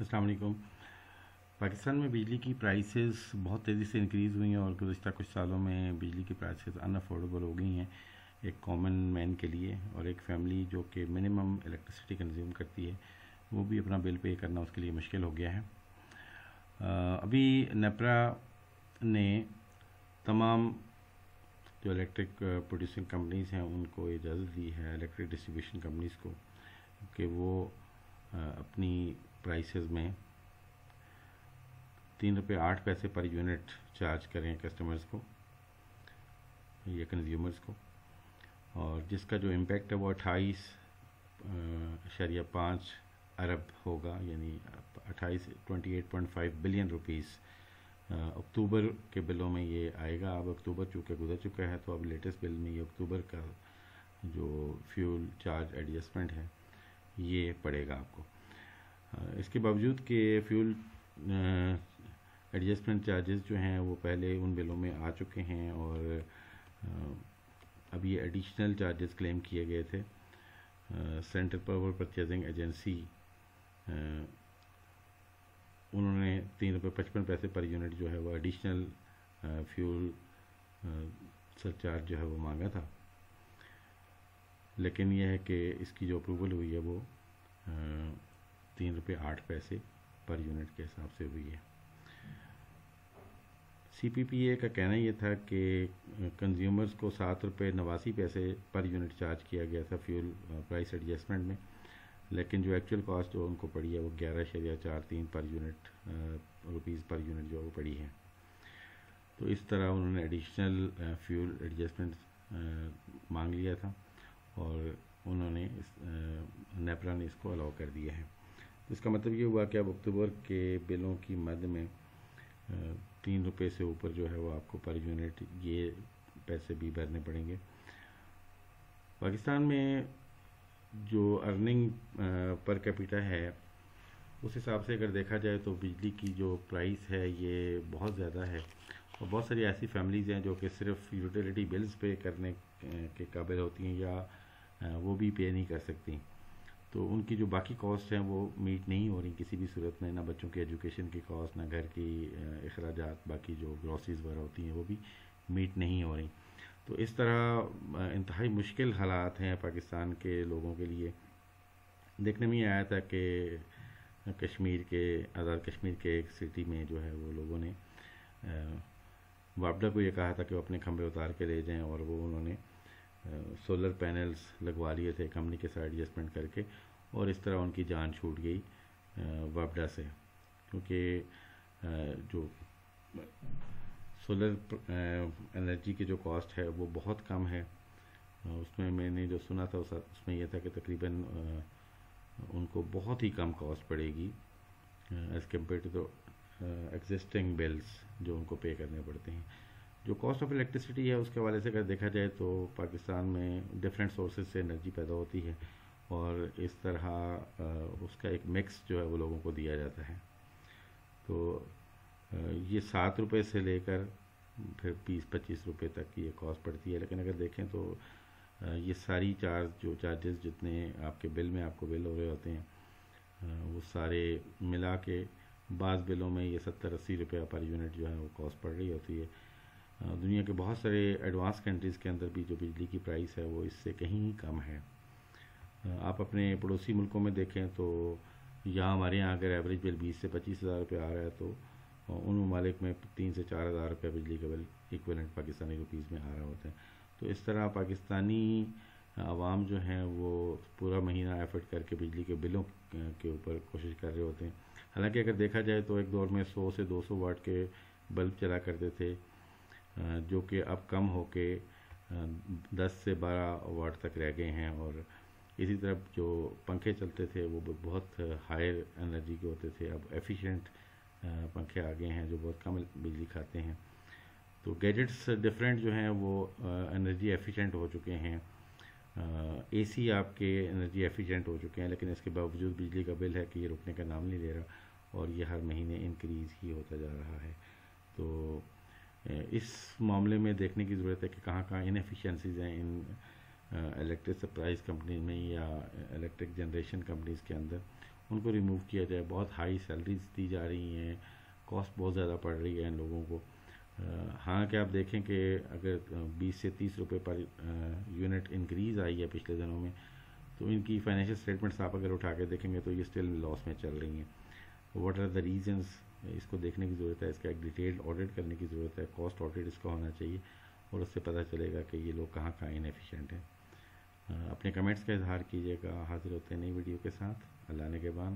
अस्सलाम वालेकुम। पाकिस्तान में बिजली की प्राइसेस बहुत तेज़ी से इंक्रीज़ हुई हैं और गुज़श्ता कुछ सालों में बिजली की प्राइसेस अनअफोर्डेबल हो गई हैं एक कॉमन मैन के लिए, और एक फैमिली जो कि मिनिमम इलेक्ट्रिसिटी कंज्यूम करती है वो भी अपना बिल पे करना उसके लिए मुश्किल हो गया है। अभी नेपरा ने तमाम जो इलेक्ट्रिक प्रोड्यूसिंग कंपनीज़ हैं उनको इजाज़त दी है, इलेक्ट्रिक डिस्ट्रीब्यूशन कंपनीज़ को, कि वो अपनी प्राइसेस में 3 रुपये 8 पैसे पर यूनिट चार्ज करें कस्टमर्स को या कंज्यूमर्स को, और जिसका जो इम्पेक्ट है वो 28.5 अरब होगा, यानी 28.5 बिलियन रुपीस अक्टूबर के बिलों में ये आएगा। अब अक्टूबर चूँकि गुजर चुका है तो अब लेटेस्ट बिल में ये अक्टूबर का जो फ्यूल चार्ज एडजस्टमेंट है ये पड़ेगा आपको। इसके बावजूद कि फ्यूल एडजस्टमेंट चार्जेस जो हैं वो पहले उन बिलों में आ चुके हैं, और अब ये एडिशनल चार्जेस क्लेम किए गए थे। सेंट्रल पावर परचेजिंग एजेंसी उन्होंने 3 रुपये 55 पैसे पर यूनिट जो है वो एडिशनल फ्यूल सरचार्ज जो है वो मांगा था, लेकिन यह है कि इसकी जो अप्रूवल हुई है वो 3 रुपये 8 पैसे पर यूनिट के हिसाब से हुई है। CPPA का कहना ये था कि कंज्यूमर्स को 7 रुपये 89 पैसे पर यूनिट चार्ज किया गया था फ्यूल प्राइस एडजस्टमेंट में, लेकिन जो एक्चुअल कॉस्ट जो उनको पड़ी है वो 11.43 per unit rupees per unit जो वो पड़ी है। तो इस तरह उन्होंने एडिशनल फ्यूल एडजस्टमेंट मांग लिया था और उन्होंने नेपरा ने इसको अलाउ कर दिया है। तो इसका मतलब ये हुआ कि अब अक्टूबर के बिलों की मद में 3 रुपये से ऊपर जो है वो आपको पर यूनिट ये पैसे भी भरने पड़ेंगे। पाकिस्तान में जो अर्निंग पर कैपिटा है उस हिसाब से अगर देखा जाए तो बिजली की जो प्राइस है ये बहुत ज़्यादा है, और बहुत सारी ऐसी फैमिलीज़ हैं जो कि सिर्फ यूटिलिटी बिल्स पे करने के काबिल होती हैं या वो भी पे नहीं कर सकती, तो उनकी जो बाकी कॉस्ट हैं वो मीट नहीं हो रही किसी भी सूरत में, ना बच्चों की एजुकेशन की कॉस्ट, ना घर की अखराजात, बाकी जो ग्रॉसरीज वगैरह होती हैं वो भी मीट नहीं हो रही। तो इस तरह इंतहाई मुश्किल हालात हैं पाकिस्तान के लोगों के लिए। देखने में आया था कि कश्मीर के आज़ाद कश्मीर के एक सिटी में जो है वो लोगों ने वापडा को ये कहा था कि वो अपने खंभे उतार के ले जाएं, और वो उन्होंने सोलर पैनल्स लगवा लिए थे कंपनी के साथ एडजस्टमेंट करके, और इस तरह उनकी जान छूट गई वापडा से, क्योंकि जो सोलर एनर्जी की जो कॉस्ट है वो बहुत कम है। उसमें मैंने जो सुना था उसमें यह था कि तकरीबन उनको बहुत ही कम कॉस्ट पड़ेगी as compare to the existing bills जो उनको पे करने पड़ते हैं। जो कॉस्ट ऑफ इलेक्ट्रिसिटी है उसके हवाले से अगर देखा जाए तो पाकिस्तान में डिफरेंट सोर्सेज से एनर्जी पैदा होती है, और इस तरह उसका एक मिक्स जो है वो लोगों को दिया जाता है। तो ये 7 रुपये से लेकर फिर 20-25 रुपये तक की ये कॉस्ट पड़ती है, लेकिन अगर देखें तो ये सारी चार्जेस जितने आपके बिल में आपको बिल हो रहे होते हैं वो सारे मिला के बाज़ बिलों में ये 70-80 रुपये पर यूनिट जो है वो कॉस्ट पड़ रही होती है। दुनिया के बहुत सारे एडवांस कंट्रीज़ के अंदर भी जो बिजली की प्राइस है वो इससे कहीं कम है। आप अपने पड़ोसी मुल्कों में देखें तो यहाँ हमारे यहाँ अगर एवरेज बिल 20 से 25 हज़ार रुपये आ रहा है तो उन ममालिक में 3 से 4 हज़ार रुपये बिजली का बिल इक्विवेलेंट पाकिस्तानी रुपीज़ में आ रहा होता है। तो इस तरह पाकिस्तानी आवाम जो हैं वो पूरा महीना एफर्ट करके बिजली के बिलों के ऊपर कोशिश कर रहे होते हैं। हालांकि अगर देखा जाए तो एक दौर में 100 से 200 वाट के बल्ब चला करते थे, जो कि अब कम होके 10 से 12 वाट तक रह गए हैं, और इसी तरह जो पंखे चलते थे वो बहुत हायर एनर्जी के होते थे, अब एफिशिएंट पंखे आ गए हैं जो बहुत कम बिजली खाते हैं। तो गैजेट्स डिफरेंट जो हैं वो एनर्जी एफिशिएंट हो चुके हैं, AC आपके एनर्जी एफिशिएंट हो चुके हैं, लेकिन इसके बावजूद बिजली का बिल है कि ये रुकने का नाम नहीं ले रहा, और ये हर महीने इंक्रीज़ ही होता जा रहा है। तो इस मामले में देखने की ज़रूरत है कि कहाँ कहाँ इनएफिशिएंसीज़ हैं इन इलेक्ट्रिक सप्लाईज कंपनी में या इलेक्ट्रिक जनरेशन कंपनीज़ के अंदर, ان کو ریموو کیا جائے. بہت ہائی سیلریز دی جا رہی ہیں, کاسٹ بہت زیادہ پڑ رہی ہے ان لوگوں کو. ہاں کہ آپ دیکھیں کہ اگر 20 سے 30 روپے پر یونٹ انکریز آئی ہے پچھلے دنوں میں, تو ان کی فائنینشیل اسٹیٹمنٹس آپ اگر اٹھا کے دیکھیں گے تو یہ اسٹل لاس میں چل رہی ہیں. واٹ آر دا ریزنس, اس کو دیکھنے کی ضرورت ہے, اس کا ایک ڈیٹیلڈ آڈٹ کرنے کی ضرورت ہے, کاسٹ آڈٹ اس کا ہونا چاہیے, اور اس سے پتہ چلے گا کہ یہ لوگ کہاں کہاں انیفیشینٹ ہیں. اپنے کمنٹس کا اظہار کیجیے گا. حاضر ہوتے ہیں نئی ویڈیو کے ساتھ. اللہ نے کے بعد.